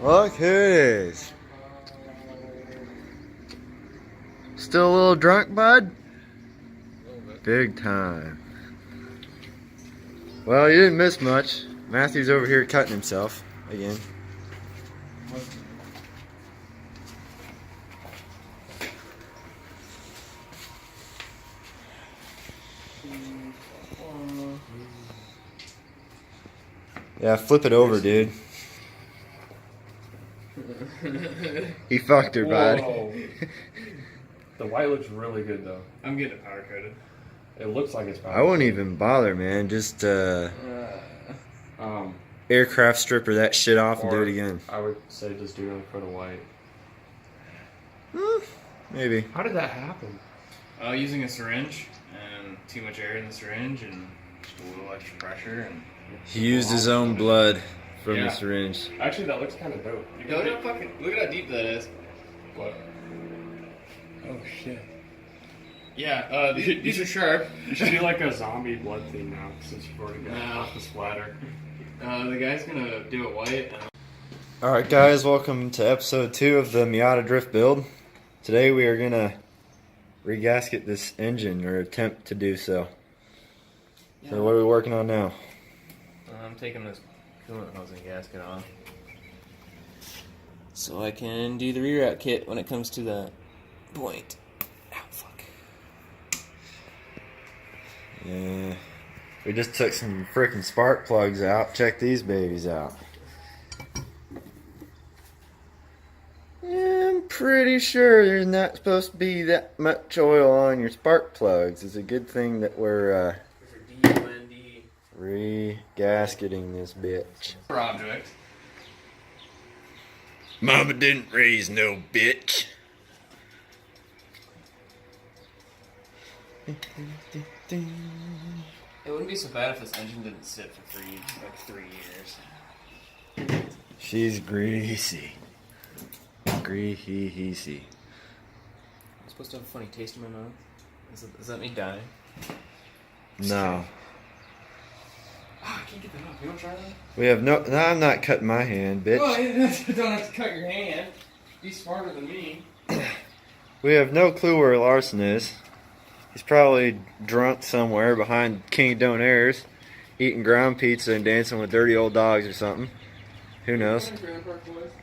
Look who it is. Still a little drunk, bud? A little bit. Big time. Well, you didn't miss much. Matthew's over here cutting himself again. Yeah, flip it over, dude. He fucked her, bud. The white looks really good, though. I'm getting it powder coated. It looks like it's powder. I wouldn't even bother, man. Just Um, aircraft stripper that shit off and do or it again. I would say just do it for the white. Maybe. How did that happen? Using a syringe and too much air in the syringe and just a little extra pressure and. He used his own blood from the Yeah. syringe. Actually, that looks kind of dope. No, no, fucking look at how deep that is. What? Oh shit. Yeah, these are sharp. You should do like a zombie blood thing now, since you've already got No. the splatter. The guy's gonna do it white. Alright guys, welcome to episode 2 of the Miata drift build. Today we are gonna regasket this engine, or attempt to do so. So what are we working on now? I'm taking this coolant hosing gasket off, so I can do the reroute kit when it comes to that point. Ow, fuck. Yeah, we just took some freaking spark plugs out. Check these babies out. Yeah, I'm pretty sure there's not supposed to be that much oil on your spark plugs. It's a good thing that we're D-O-N-D. re-gasketing this bitch. Object. Mama didn't raise no bitch. It wouldn't be so bad if this engine didn't sit for 3 years. She's greasy. Greasy. I'm supposed to have a funny taste in my mouth. Is that me dying? No. Oh, I can't get that off. You want to try that? We have no. No, I'm not cutting my hand, bitch. Well, you don't have to cut your hand. Be smarter than me. We have no clue where Larson is. He's probably drunk somewhere behind King Donairs, eating ground pizza and dancing with dirty old dogs or something. Who knows?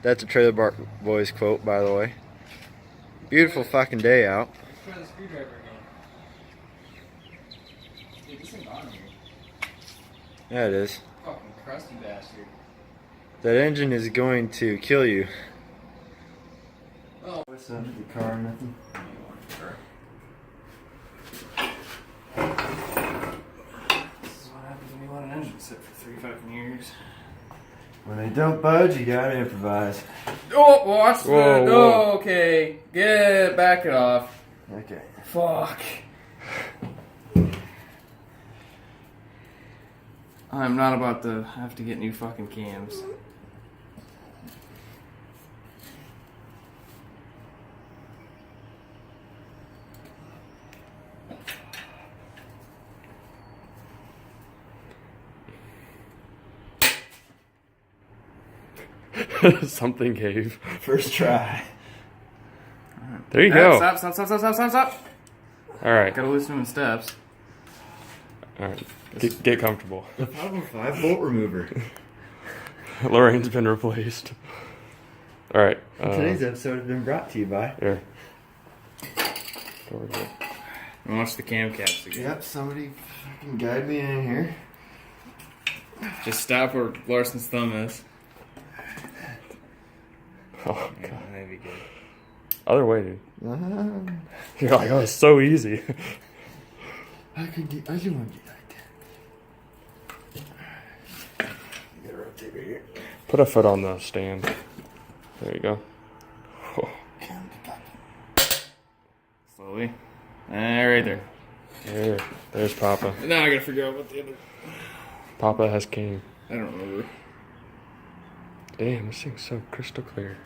That's a Trailer Park Boys quote, by the way. Beautiful fucking day out. Try the screwdriver again. Dude, this thing's on here. Yeah, it is. Fucking crusty bastard. That engine is going to kill you. Oh. What's up with the car? Nothing. This is what happens when you let an engine sit for 3 fucking years. When they don't budge, you gotta improvise. Oh, watch that. Whoa, whoa. Oh, okay. Back it off. Okay. Fuck. I'm not about to have to get new fucking cams. Something gave. First try. There you go. Stop. All right. Gotta loosen them in steps. All right. Get comfortable. The 5-bolt remover. Lorraine's been replaced. All right. Today's episode has been brought to you by. Here. Over here. Watch the cam caps again. Yep, somebody fucking guide me in here. Just stop where Larson's thumb is. Oh Yeah, god. that'd be good. Other way, dude. Uh-huh. You're like, oh, it's so easy. I can want to get like that. You gotta rotate right here. Put a foot on the stand. There you go. Oh, Slowly. Right there. there's Papa. Now I gotta figure out what the other. Papa has came. I don't remember. Damn, this thing's so crystal clear.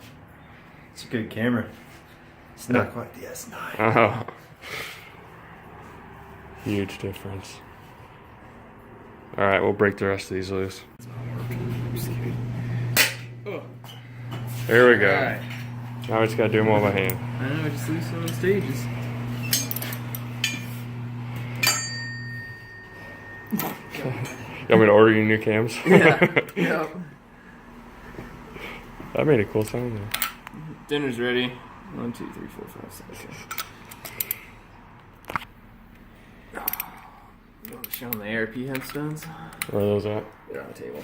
It's a good camera. It's not quite the S9. Oh. Huge difference. Alright, we'll break the rest of these loose. Oh. Here we go. Alright. Now we just gotta do them all by hand. I know, just leave some on stages. You want me to order you new cams? Yeah. Yep. That made a cool sound though. Dinner's ready. 1, 2, 3, 4, 5, 6. You want to show them the ARP headstones? Where are those at? They're on the table.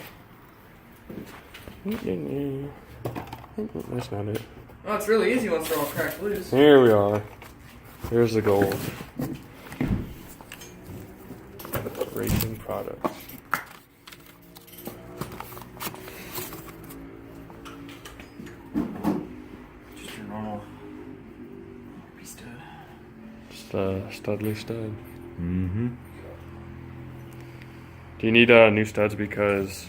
That's not it. Oh, it's really easy once they're all cracked loose. Here we are. Here's the gold. Racing products. Just your normal stud. Just a studly stud. Mm-hmm. Do you need new studs because,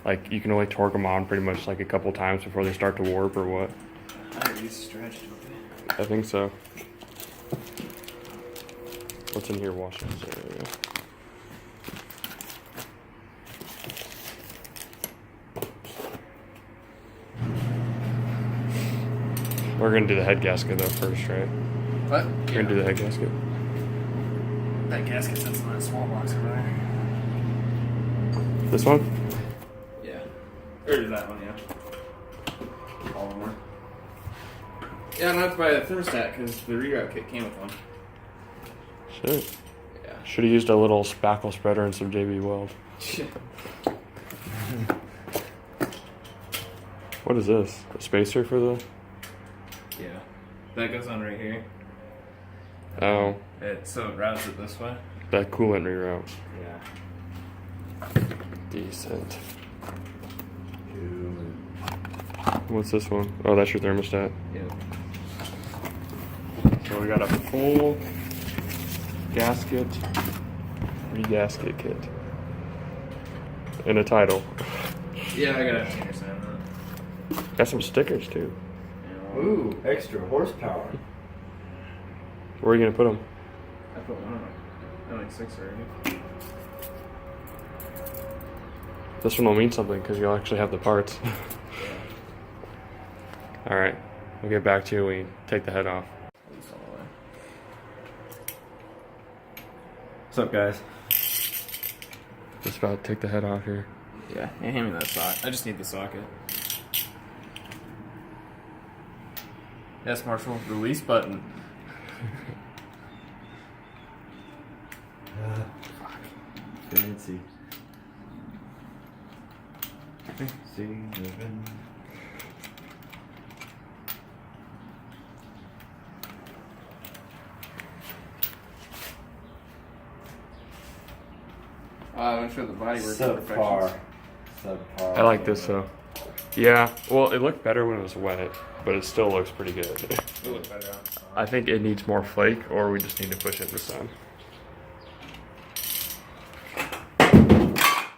like, you can only torque them on pretty much like a couple times before they start to warp or what? I heard these stretched, don't they? I think so. What's in here? Washers. There we go. We're gonna do the head gasket though first, right? What? We're gonna do the head gasket. That gasket sits in that small box over there. This one? Yeah. Or that one, yeah. All of them are. Yeah, I'm gonna have to buy the thermostat because the reroute kit came with one. Shit. Yeah. Should have used a little spackle spreader and some JB Weld. Shit. What is this? A spacer for the? Yeah. That goes on right here. Oh, So it routes it this way. that coolant reroute. Yeah. Decent. What's this one? Oh, that's your thermostat. Yeah. So we got a full gasket, re-gasket kit, and a title. Yeah, I gotta understand that. Got some stickers too. Ooh, extra horsepower. Where are you gonna put them? I put one on. I like 6 already. This one will mean something because you'll actually have the parts. All right, we'll get back to you when we take the head off. What's up, guys? Just about to take the head off here. Yeah, hand me that socket. I just need the socket. Yes, Marshall. Release button. Fancy. See, moving. I want to show the body work Subpar. I like this though. Yeah, well, it looked better when it was wet, but it still looks pretty good. It look better on the sun. I think it needs more flake, or we just need to push it in the sun.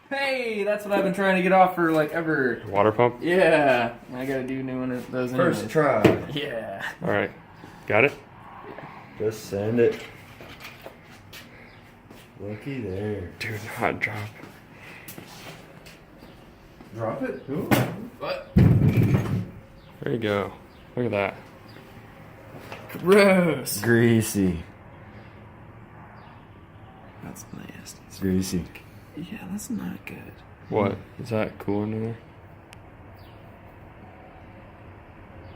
Hey, that's what I've been trying to get off for like ever. Water pump? Yeah, I gotta do new one of those. First anyways. try. Yeah. All right, got it? Just send it. Looky there. Dude, hot drop. Drop it? Ooh. What? There you go. Look at that. Gross. Greasy. That's nasty. It's greasy. Yeah, that's not good. What? Is that coolant in there?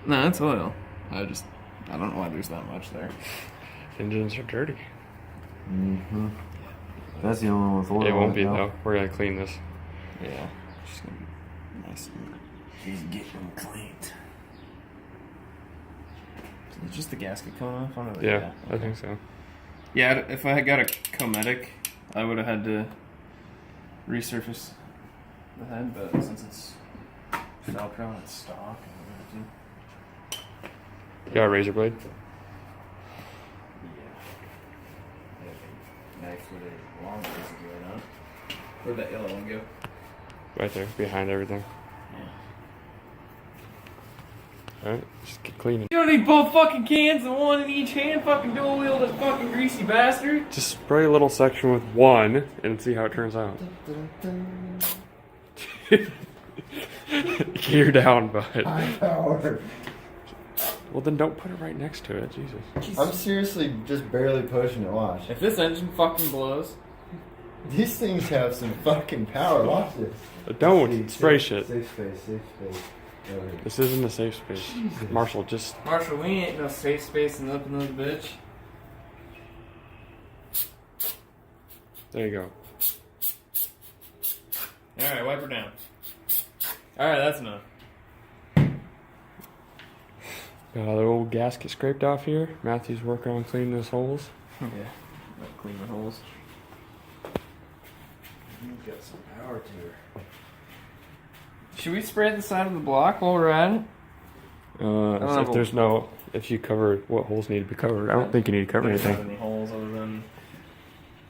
No, it's oil. I don't know why there's that much there. Engines are dirty. Mm-hmm. That's the only one with oil. It won't be now. though. We're gonna clean this. Yeah. Just gonna be nice and he's getting them cleaned. Is it just the gasket coming off on it? Yeah, I okay. think so. Yeah, if I had got a Cometic, I would have had to resurface the head, but since it's Velcro and it's stock and everything. You got a razor blade? Yeah. Knife with a long piece of wood on it. Where'd that yellow one go? Right there, behind everything. Yeah. Alright, just get cleaning. You don't need both fucking cans and one in each hand. Fucking dual wheel this fucking greasy bastard. Just spray a little section with one and see how it turns out. Gear down, bud. High power. Well, then don't put it right next to it. Jesus. I'm seriously just barely pushing it. Watch. If this engine fucking blows. These things have some fucking power. Watch this. Don't spray shit. Safe space. Safe space. Over here. This isn't a safe space. Jesus. Marshall, just. Marshall, we ain't no safe space in up in this bitch. There you go. Alright, wipe her down. Alright, that's enough. Got the old gasket scraped off here. Matthew's working on cleaning those holes. Yeah. Might clean the holes. You've got some power to her. Should we spray the side of the block while we're at it? If you cover what holes need to be covered, I don't think you need to cover There's not anything. any holes other than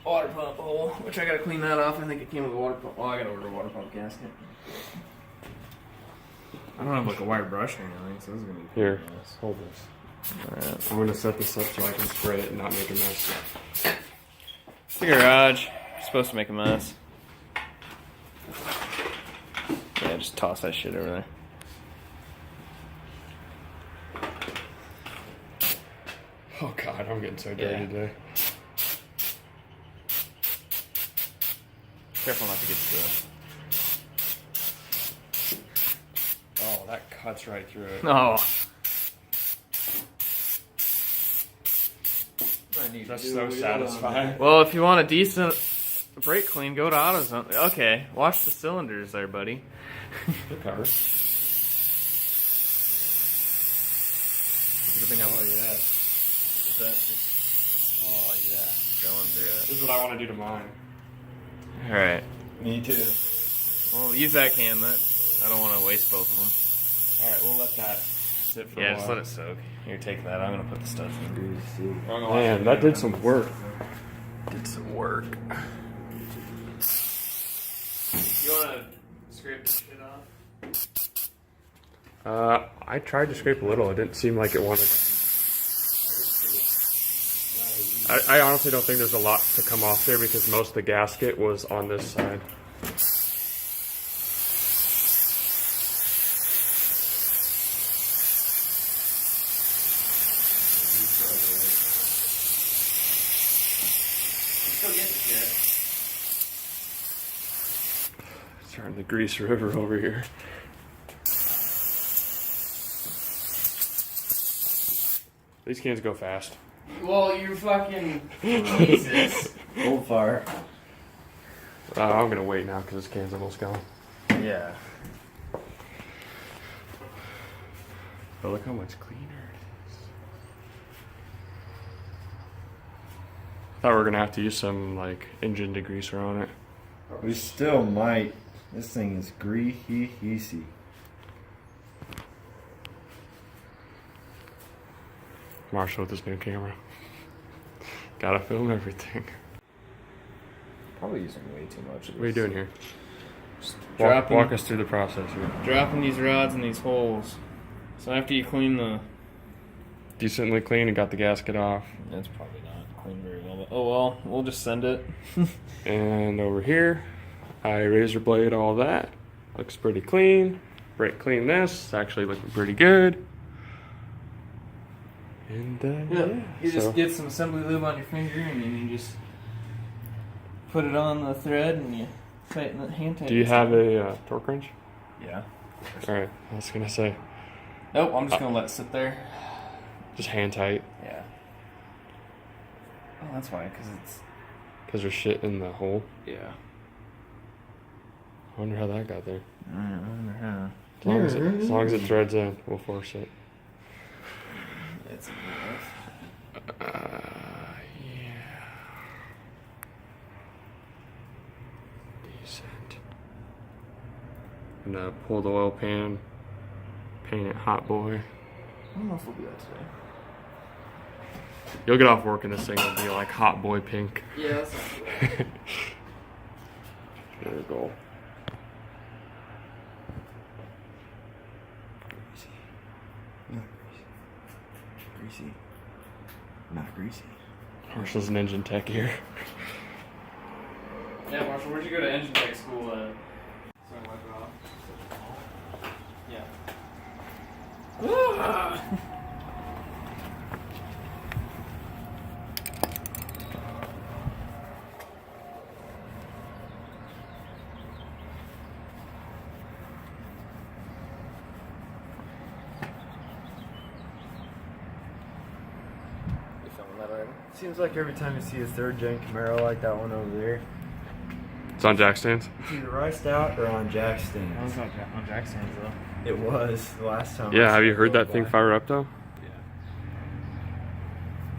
water pump hole, which I gotta clean that off. I think it came with a water pump. Well, I gotta order a water pump gasket. I don't have like a wire brush or anything, so this is gonna be Here, nice. hold this. Alright. I'm gonna set this up so I can spray it and not make a mess. It's the garage. You're supposed to make a mess. Yeah, just toss that shit over there. Oh god, I'm getting so dirty Yeah. today. Careful not to get the. Oh, that cuts right through it. Oh. That's so satisfying. Well, if you want a decent brake clean, go to AutoZone. Okay, watch the cylinders there, buddy. They're covered. Good thing Oh yeah. Is that just Oh yeah. going through This is what I want to do to mine. it? Alright. Me too. Well, use that can. I don't want to waste both of them. Alright, we'll let that sit for a Yeah, while. just let it soak. Here, take that. I'm going to put the stuff in. Man, that did some work. Did some work. You want to scrape this shit off? I tried to scrape a little. It didn't seem like it wanted. I honestly don't think there's a lot to come off there because most of the gasket was on this side. Still getting shit. Starting the grease river over here. These cans go fast. Well, you fucking Jesus. Old fire. I'm gonna wait now because this can's almost gone. Yeah. But look how much cleaner it is. Thought we were gonna have to use some like engine degreaser on it. We still might. This thing is greasy. Marshall with his new camera. Gotta film everything. Probably using way too much of this. What are you doing here? Dropping, Walk us through the process here. dropping these rods in these holes. So after you clean the... Decently clean and got the gasket off. That's probably not cleaned very well, but oh well, we'll just send it. And over here, I razor blade all that. Looks pretty clean. Brake clean this. It's actually looking pretty good. And You so just get some assembly lube on your finger and then you just put it on the thread and you tighten it, hand tighten. do you have a torque wrench? Yeah. Alright, I was gonna say, Nope, I'm just gonna let it sit there. just hand tight. Yeah. Oh, that's why, because it's... Because there's shit in the hole. Yeah. I wonder how that got there. I wonder how. As long as it threads in, we'll force it. It's a bit rough. Yeah. Decent. I'm gonna pull the oil pan, paint it hot boy. I don't know if we'll do that today. You'll get off work and this thing will be like hot boy pink. Yeah, that's not good. There we go. Greasy. Not greasy. Marshall's an engine tech here. Yeah, Marshall, where'd you go to engine tech school at? So I wipe it off. Yeah. Seems like every time you see a third gen Camaro like that one over there, It's on jack stands. it's either riced out or on jack That stands. was on jack stands though. It was the last time. Yeah, I have you saw it heard go that thing by. fire up though?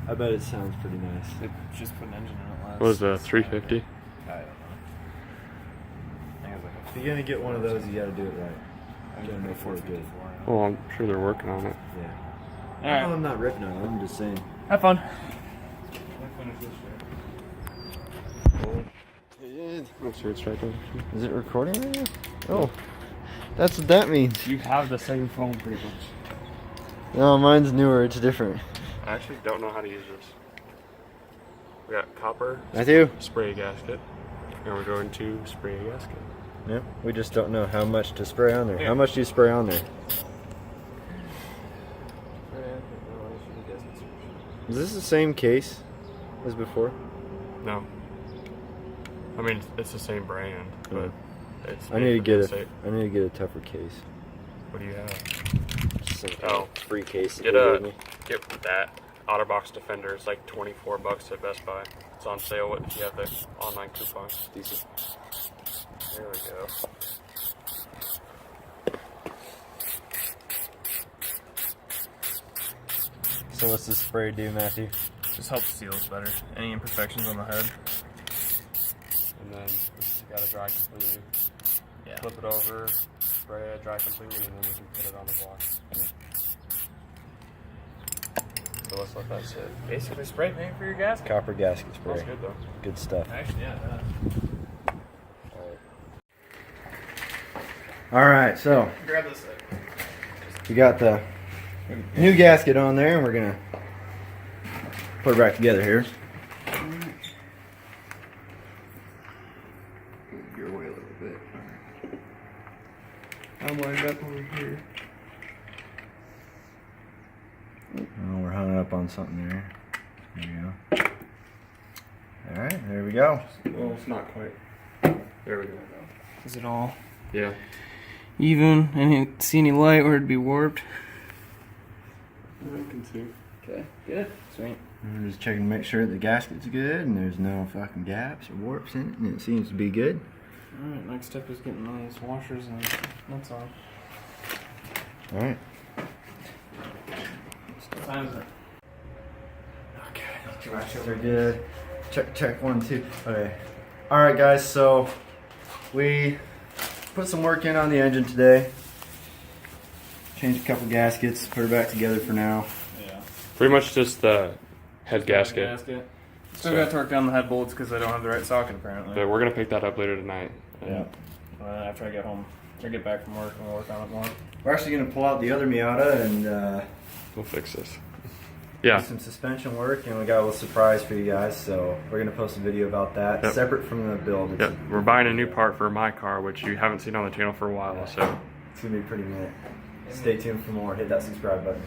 I bet it sounds pretty nice. They just put an engine in it last. What was the 350? I don't know. I think it was like If you're gonna get one of those, you gotta do it right. a Gotta make sure it's good. 454. Well, I'm sure they're working on it. Yeah. Alright. I'm not ripping on it. I'm just saying. Have fun. Make sure it's right there. Is it recording right now? Oh, that's what that means. You have the same phone pretty much. No, mine's newer. It's different. I actually don't know how to use this. We got copper, Matthew? spray gasket, and we're going to spray a gasket. Yep. We just don't know how much to spray on there. Yeah. How much do you spray on there? Is this the same case as before? No. I mean, it's the same brand, but it's. I need to get safe. I need to get a tougher case. What do you have? Just some Oh. free case. that Get they gave me. that OtterBox Defender. It's like $24 at Best Buy. It's on sale if you have the online coupon. Decent. There we go. So what's this spray do, Matthew? Just helps seals better. Any imperfections on the head? And then you gotta dry completely. Yeah. Flip it over, spray it, dry completely, and then we can put it on the block. So let's let that sit. Basically spray paint for your gasket. Copper gasket spray. Smells good though. Good stuff. Actually, yeah. All right, so Grab this thing. we got the new gasket on there, and we're gonna put it back together here. Move your way a little bit. I'm lined up over here. Oh, we're hung up on something there. There you go. All right, there we go. Well, it's not quite. There we go. Is it all Yeah. even? Any see any light where it'd be warped? I can see. Okay, good. Sweet. We're just checking to make sure the gasket's good and there's no fucking gaps or warps in it, and it seems to be good. Alright, next step is getting all these washers and nuts on. All right. What time is it? Okay, we're good. Check 1, 2. Okay. All right, guys. So we put some work in on the engine today. Changed a couple gaskets. Put her back together for now. Yeah. Pretty much just the head gasket. Still So- got to torque down the head bolts because I don't have the right socket apparently. But we're gonna pick that up later tonight. Yeah. After I get home, or get back from work, and we'll work on it more. We're actually gonna pull out the other Miata and We'll fix this. do Yeah. some suspension work, and we got a little surprise for you guys. So we're gonna post a video about that, Yep. separate from the build. It's, Yep. We're buying a new part for my car, which you haven't seen on the channel for a while. So. it's gonna be pretty neat. Stay tuned for more. Hit that subscribe button.